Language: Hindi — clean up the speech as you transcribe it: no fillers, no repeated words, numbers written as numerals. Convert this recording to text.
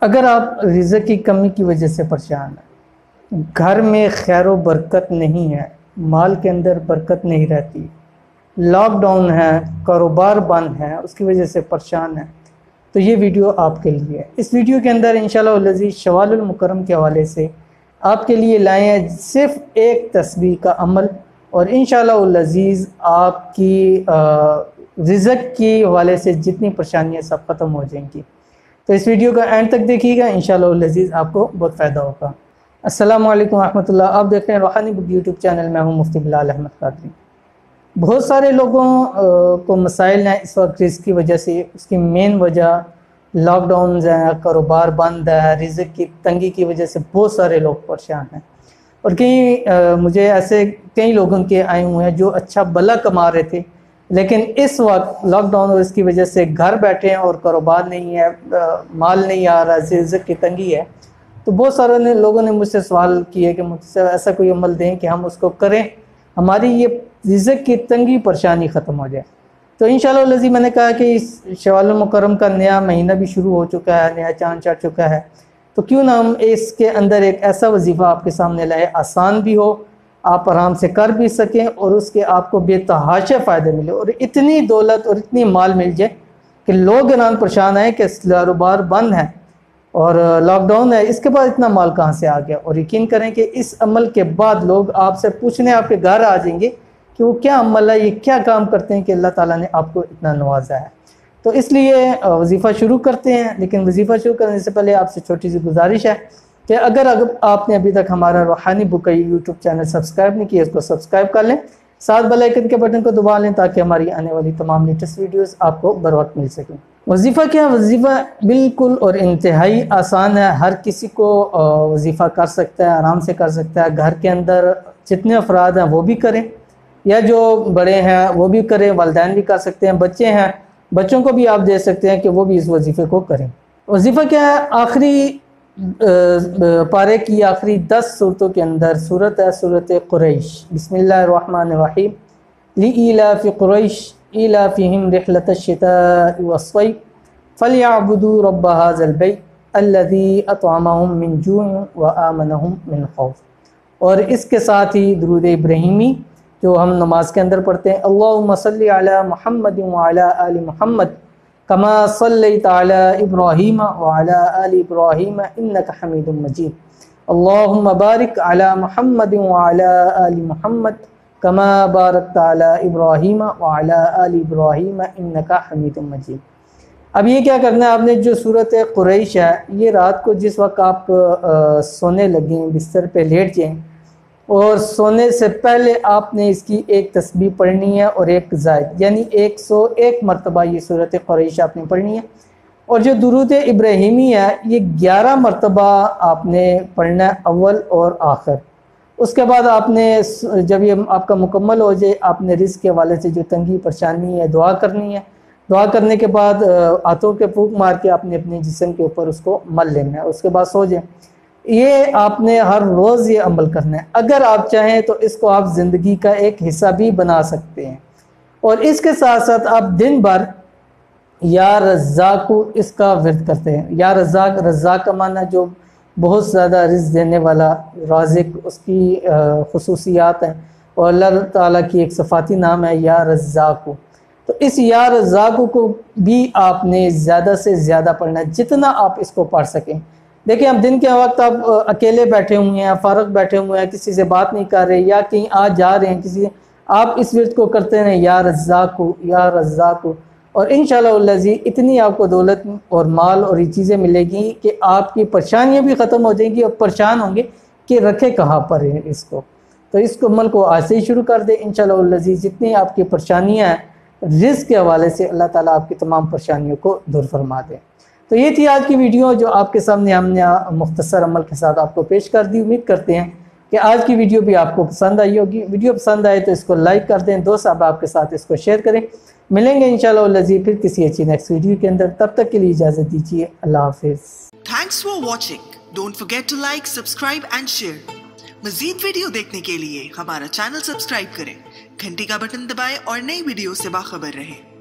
अगर आप रिज़्क़ की कमी की वजह से परेशान हैं, घर में खैर व बरकत नहीं है, माल के अंदर बरकत नहीं रहती, लॉकडाउन है, कारोबार बंद है, उसकी वजह से परेशान है, तो ये वीडियो आपके लिए है। इस वीडियो के अंदर इंशाअल्लाह अज़ीज़ शवालुल मुकर्रम के हवाले से आपके लिए लाए हैं सिर्फ़ एक तस्बीह का अमल, और इंशाअल्लाह अज़ीज़ आपकी रिज़्क़ के हवाले से जितनी परेशानियाँ सब ख़त्म हो जाएंगी। तो इस वीडियो का एंड तक देखिएगा, इंशाअल्लाह अज़ीज़ आपको बहुत फ़ायदा होगा। अस्सलामु अलैकुम रहमतुल्लाह। आप देख रहे हैं रूहानी बुक यूट्यूब चैनल में हूँ मुफ्ती बिलाल अहमद कादरी। बहुत सारे लोगों को मसाइल हैं इस वक्त रिज़्क़ की वजह से। उसकी मेन वजह लॉकडाउन है, कारोबार बंद है, रिज़्क़ की तंगी की वजह से बहुत सारे लोग परेशान हैं। और मुझे ऐसे कई लोगों के आए हुए हैं जो अच्छा भला कमा रहे थे, लेकिन इस वक्त लॉकडाउन और इसकी वजह से घर बैठे हैं और कारोबार नहीं है, माल नहीं आ रहा, रिज़्क़ की तंगी है। तो बहुत सारे लोगों ने मुझसे सवाल किए कि मुझसे ऐसा कोई अमल दें कि हम उसको करें, हमारी ये रिज़्क़ की तंगी परेशानी ख़त्म हो जाए। तो इंशाअल्लाह अज़ीज़ मैंने कहा कि इस शवालुल मुकर्रम का नया महीना भी शुरू हो चुका है, नया चाँद चढ़ चुका है, तो क्यों ना हम इसके अंदर एक ऐसा वजीफ़ा आपके सामने लाए, आसान भी हो, आप आराम से कर भी सकें और उसके आपको बेतहाशा फ़ायदे मिले और इतनी दौलत और इतनी माल मिल जाए कि लोग हैरान परेशान आए कि कारोबार बंद है और लॉकडाउन है, इसके बाद इतना माल कहाँ से आ गया। और यकीन करें कि इस अमल के बाद लोग आपसे पूछने आपके घर आ जाएंगे कि वो क्या अमल है, ये क्या काम करते हैं कि अल्लाह ताला ने आपको इतना नवाजा है। तो इसलिए वजीफ़ा शुरू करते हैं, लेकिन वजीफ़ा शुरू करने से पहले आपसे छोटी सी गुजारिश है कि अगर आपने अभी तक हमारा रूहानी बुक यूट्यूब चैनल सब्सक्राइब नहीं किया, इसको सब्सक्राइब कर लें, साथ बेल आइकन के बटन को दबा लें ताकि हमारी आने वाली तमाम लेटेस्ट वीडियोस आपको बर वक्त मिल सकें। वजीफ़ा क्या? वजीफ़ा बिल्कुल और इंतहाई आसान है, हर किसी को वजीफ़ा कर सकता है, आराम से कर सकता है। घर के अंदर जितने अफराद हैं वो भी करें या जो बड़े हैं वो भी करें, वालिदैन भी कर सकते हैं, बच्चे हैं बच्चों को भी आप दे सकते हैं कि वो भी इस वजीफ़े को करें। वजीफ़ा क्या है? आखिरी पारे की आखिरी 10 सूरतों के अंदर सूरत है सूरत कुरैश। बिस्मिल्लाहिर्रहमानिर्रहीम। लिईलाफि कुरैश ईलाफिहिम रिहलतश्शिताइ वस्सैफ फलयअबुदू रब्ब हाज़ल बैत अल्लज़ी अतअमहुम मिन जूइन व आमनहुम मिन खौफ। और इसके साथ ही दुरूद इब्राहिमी जो हम नमाज के अंदर पढ़ते हैं, अल्लाहुम्मा सल्लि अला मुहम्मद व अला आलि मुहम्मद कमा सल्लैता अला इब्राहीम व अला आलि इब्राहीम इन्नका हमीदुम मजीद। अल्लाहुम्मा बारिक अला मुहम्मद व अला आलि मुहम्मद कमा बारकता अला इब्राहीम व अला आलि इब्राहीम इन्नका हमीदुम मजीद। अब ये क्या करना है आपने, जो सूरत कुरैश है, ये रात को जिस वक्त आप सोने लगें, बिस्तर पे लेट जाएं और सोने से पहले आपने इसकी एक तस्बीह पढ़नी है और एक ज़ायद, यानी 101 मरतबा ये सूरत कुरैश आपने पढ़नी है। और जो दुरूद इब्राहिमी है ये 11 मरतबा आपने पढ़ना है, अव्वल और आखिर। उसके बाद आपने जब ये आपका मुकम्मल हो जाए, आपने रिज़्क़ के हवाले से जो तंगी परेशानी है दुआ करनी है। दुआ करने के बाद हाथों के फूंक मार के आपने अपने जिस्म के ऊपर उसको मल लेना है, उसके बाद सो जाए। ये आपने हर रोज़ ये अमल करना है। अगर आप चाहें तो इसको आप ज़िंदगी का एक हिस्सा भी बना सकते हैं। और इसके साथ साथ आप दिन भर या रज़्ज़ाक़ु इसका विर्द करते हैं। या रज़्ज़ाक़, रज़्ज़ाक़ का माना जो बहुत ज़्यादा रिज़्क़ देने वाला, राज़िक़ उसकी खुसूसियात हैं और अल्लाह ताला की एक सफ़ाती नाम है या रज़्ज़ाक़ु। तो इस या रज़्ज़ाक़ु को भी आपने ज़्यादा से ज़्यादा पढ़ना है, जितना आप इसको पढ़ सकें। देखिए, हम दिन के वक्त आप अकेले बैठे हुए हैं, फ़ारग बैठे हुए हैं, किसी से बात नहीं कर रहे या कहीं आ जा रहे हैं किसी, आप इस विर्द को करते रहें, या रज़्ज़ाक़ु या रज़्ज़ाक़ु। और इंशाअल्लाह अज़ीज़ इतनी आपको दौलत और माल और ये चीज़ें मिलेगी कि आपकी परेशानियाँ भी ख़त्म हो जाएंगी और परेशान होंगे कि रखे कहाँ पर है इसको। तो इस अमल को आज से ही शुरू कर दें। इंशाअल्लाह अज़ीज़ जितनी आपकी परेशानियाँ हैं रिज़्क़ के हवाले से, अल्लाह ताला आपकी तमाम परेशानियों को दूर फरमा दें। तो ये थी आज की वीडियो जो आपके सामने हमने मुख्तसर अमल के साथ आपको पेश कर दी। उम्मीद करते हैं कि आज की वीडियो भी आपको पसंद आई होगी। वीडियो पसंद आए तो इसको लाइक कर दें, दोस्त अहबाब के साथ इसको शेयर करें। मिलेंगे इंशाअल्लाह अज़ीज़ फिर किसी अच्छी नेक्स्ट वीडियो के अंदर, तब तक के लिए इजाज़त दीजिए। अल्लाह हाफिज़। Thanks for watching. Don't forget to like, subscribe and share. मज़ीद वीडियो देखने के लिए हमारा चैनल सब्सक्राइब करें, घंटी का बटन दबाएं और नई वीडियो से बाखबर रहें।